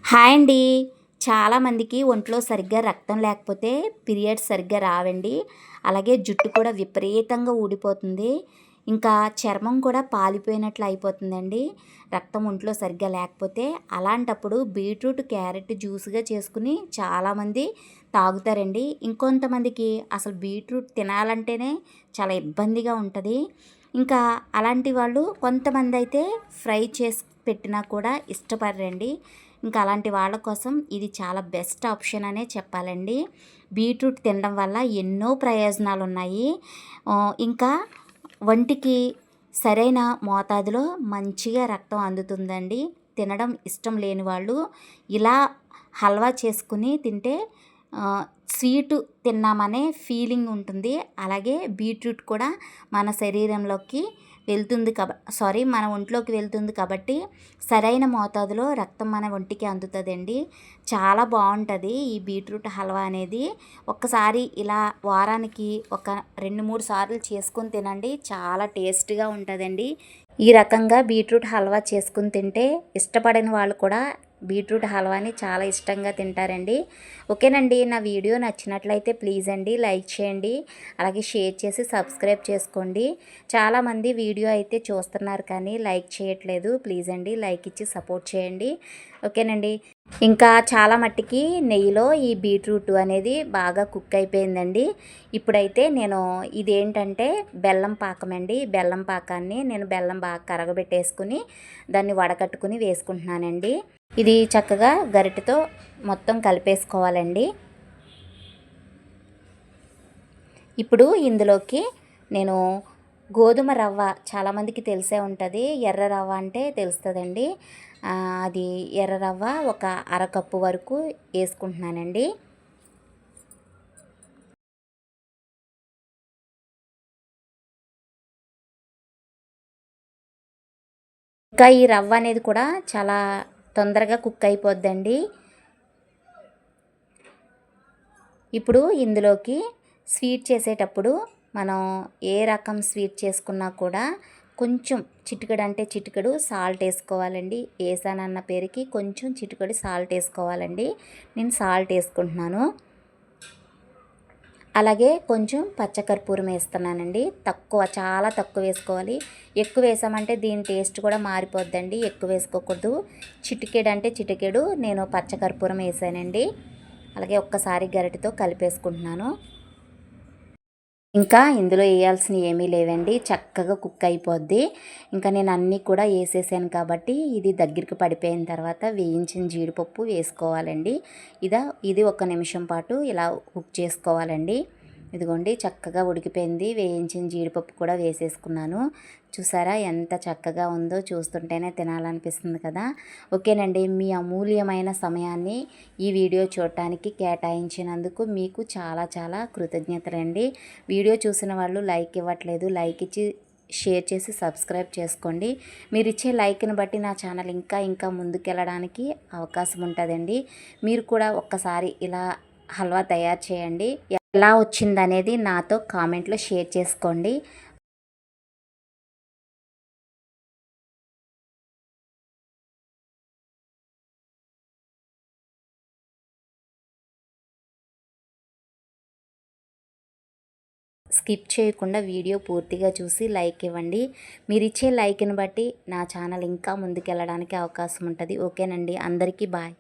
Hi అండి. చాలామందికి ఒంట్లో సరిగ్గా రక్తం లేకపోతే పీరియడ్స్ సరిగ్గా రావండి. అలాగే జుట్టు కూడా విపరీతంగా ఊడిపోతుంది. ఇంకా చర్మం కూడా పాలిపోయినట్లు అయిపోతుందండి. రక్తం ఒంట్లో సరిగ్గా లేకపోతే. అలాంటప్పుడు బీట్రూట్, క్యారెట్ జ్యూస్‌గా చేసుకుని చాలామంది తాగుతారండి. ఇంకొంతమందికి అసలు బీట్రూట్ తినాలంటేనే చాలా ఇబ్బందిగా ఉంటది. ఇంకా అలాంటి వాళ్ళు కొంతమందైతే ఫ్రై చేసి పెట్టినా కూడా ఇష్టపడరండి. ఇంకా అలాంటి వాళ్ళ కోసం ఇది చాలా బెస్ట్ ఆప్షన్ అనే చెప్పాలండి. బీట్రూట్ తినడం వల్ల ఎన్నో ప్రయోజనాలు ఉన్నాయి. ఇంకా వంటికి సరైన మోతాదులో మంచిగా రక్తం అందుతుందండి. తినడం ఇష్టం లేని వాళ్ళు ఇలా హల్వా చేసుకుని తింటే స్వీటు తిన్నామనే ఫీలింగ్ ఉంటుంది. అలాగే బీట్రూట్ కూడా మన శరీరంలోకి వెళ్తుంది మన ఒంట్లోకి వెళ్తుంది కాబట్టి సరైన మోతాదులో రక్తం మన ఒంటికి అందుతుందండి. చాలా బాగుంటుంది ఈ బీట్రూట్ హల్వా అనేది. ఒక్కసారి ఇలా వారానికి ఒక 2-3 సార్లు చేసుకొని తినండి. చాలా టేస్ట్గా ఉంటుందండి. ఈ రకంగా బీట్రూట్ హల్వా చేసుకుని తింటే ఇష్టపడని వాళ్ళు కూడా బీట్రూట్ హల్వాని చాలా ఇష్టంగా తింటారండి. ఓకేనండి, నా వీడియో నచ్చినట్లయితే ప్లీజ్ అండి లైక్ చేయండి. అలాగే షేర్ చేసి సబ్స్క్రైబ్ చేసుకోండి. చాలామంది వీడియో అయితే చూస్తున్నారు కానీ లైక్ చేయట్లేదు. ప్లీజ్ అండి లైక్ ఇచ్చి సపోర్ట్ చేయండి. ఓకేనండి. ఇంకా చాలా మట్టికి నెయ్యిలో ఈ బీట్రూట్ అనేది బాగా కుక్ అయిపోయిందండి. ఇప్పుడైతే నేను ఇదేంటంటే బెల్లం పాకం అండి. బెల్లం పాకాన్ని నేను బెల్లం బాగా కరగబెట్టేసుకుని దాన్ని వడకట్టుకుని వేసుకుంటున్నానండి. ఇది చక్కగా గరిటెతో మొత్తం కలిపేసుకోవాలండి. ఇప్పుడు ఇందులోకి నేను గోధుమ రవ్వ, చాలామందికి తెలిసే ఉంటుంది, ఎర్ర రవ్వ అంటే తెలుస్తుందండి. అది ఎర్ర రవ్వ ఒక అరకప్పు వరకు వేసుకుంటున్నానండి. ఇంకా ఈ రవ్వ అనేది కూడా చాలా తొందరగా కుక్ అయిపోద్దండి. ఇప్పుడు ఇందులోకి స్వీట్ చేసేటప్పుడు మనం ఏ రకం స్వీట్ చేసుకున్నా కూడా కొంచెం చిటికెడు అంటే చిటికెడు సాల్ట్ వేసుకోవాలండి. వేసానన్న పేరుకి కొంచెం చిటికెడు సాల్ట్ వేసుకోవాలండి. నేను సాల్ట్ వేసుకుంటున్నాను. అలాగే కొంచెం పచ్చకర్పూరం వేస్తున్నానండి. చాలా తక్కువ వేసుకోవాలి. ఎక్కువ వేసామంటే దీని టేస్ట్ కూడా మారిపోద్దండి. ఎక్కువ వేసుకోకూడదు. చిటికెడు అంటే చిటికెడు నేను పచ్చకర్పూరం వేసానండి. అలాగే ఒక్కసారి గరిటెతో కలిపేసుకుంటున్నాను. ఇంకా ఇందులో వేయాల్సినవి ఏమీ లేవండి. చక్కగా కుక్ అయిపోద్ది. ఇంకా నేను అన్నీ కూడా వేసేసాను కాబట్టి ఇది దగ్గరికి పడిపోయిన తర్వాత వేయించిన జీడిపప్పు వేసుకోవాలండి. ఇది 1 నిమిషం పాటు ఇలా కుక్ చేసుకోవాలండి. ఇదిగోండి చక్కగా ఉడికిపోయింది. వేయించిన జీడిపప్పు కూడా వేసేసుకున్నాను. చూసారా ఎంత చక్కగా ఉందో, చూస్తుంటేనే తినాలనిపిస్తుంది కదా. ఓకేనండి, మీ అమూల్యమైన సమయాన్ని ఈ వీడియో చూడటానికి కేటాయించినందుకు మీకు చాలా చాలా కృతజ్ఞతలండి. వీడియో చూసిన వాళ్ళు లైక్ ఇవ్వట్లేదు. లైక్ ఇచ్చి షేర్ చేసి సబ్స్క్రైబ్ చేసుకోండి. మీరు ఇచ్చే లైక్ని బట్టి నా ఛానల్ ఇంకా ఇంకా ముందుకెళ్ళడానికి అవకాశం ఉంటుందండి. మీరు కూడా ఒక్కసారి ఇలా హల్వా తయారు చేయండి. ఎలా వచ్చిందనేది నాతో కామెంట్లో షేర్ చేసుకోండి. స్కిప్ చేయకుండా వీడియో పూర్తిగా చూసి లైక్ ఇవ్వండి. మీరు ఇచ్చే లైక్ని బట్టి నా ఛానల్ ఇంకా ముందుకెళ్ళడానికి అవకాశం ఉంటుంది. ఓకేనండి, అందరికీ బాయ్.